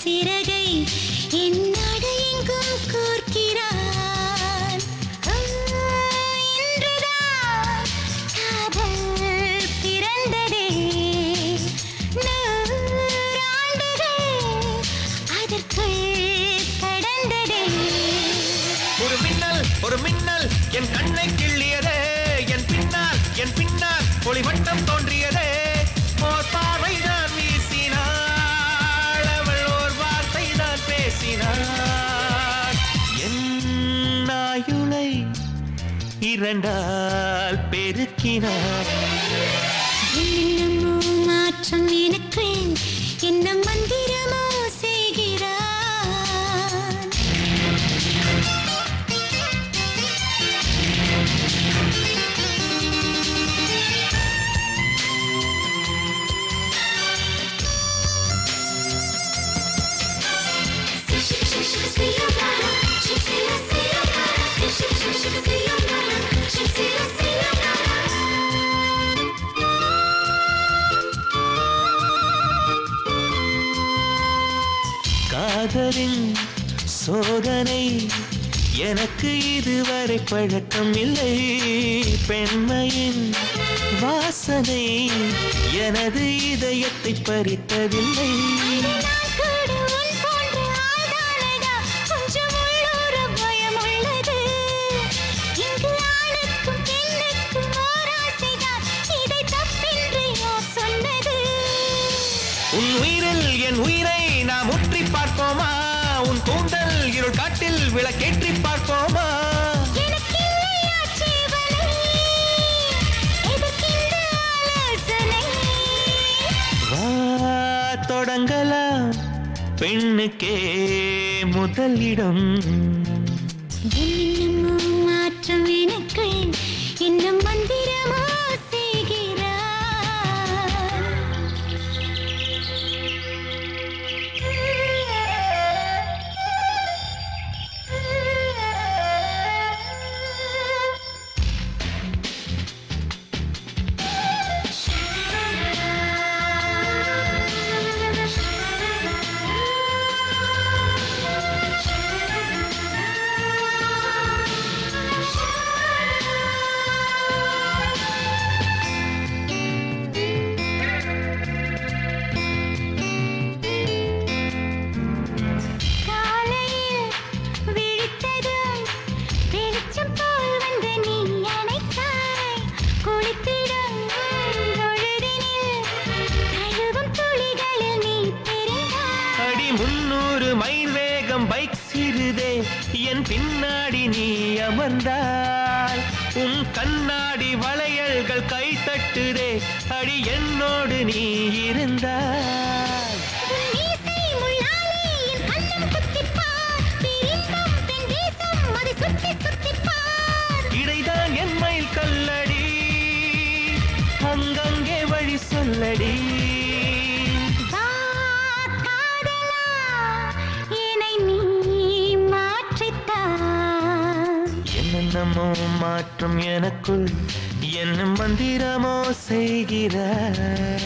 சிறகை என்னோடு எங்கும் கோர்க்கிறான். இன்றுதான் காதல் பிறந்ததே, நூறாண்டுகள் அதற்குள் கடந்ததே. ஒரு மின்னல் என் கண்ணை கிள்ளியதே, என் பின்னால் ஒளிவட்டம் தோன்றியதே. ஓர் பார்வைதான் வீசினாள், அவள் ஓர் வார்த்தை தான் பேசினாள். என் ஆயுளை இரண்டால் பெருக்கினாள். என்னமோ மாற்றம் எனக்கு, என்ன மந்திரமோ செய்கிறான். காதலின் சோதனை எனக்கு இதுவரை பழக்கம் இல்லை. பெண்மையின் வாசனை எனது இதயத்தை பறித்ததில்லை. உன் உயிரில் என் உயிரை நாம் உற்றி பார்ப்போமா? உன் கூந்தல் இருள் காட்டில் விளக்கேற்றி பார்ப்போமா? வா தொடங்கலாம், பெண்ணுக்கே முதலிடம். என்னமோ மாற்றம் எனக்கு, என்ன மந்திரமோ செய்கிறான். மைல் வேகம் பைக் சிறுதே, என் பின்னாடி நீ அமர்ந்தாய். உன் கண்ணாடி வளையல்கள் கை தட்டுதே, அடி என்னோடு நீ இருந்தாய். இடைதான் என் மயில் கல்லடி, அங்கங்கே வழி சொல்லடி. என்னமோ மாற்றம் எனக்குள், என்ன மந்திரமோ செய்கிறார்.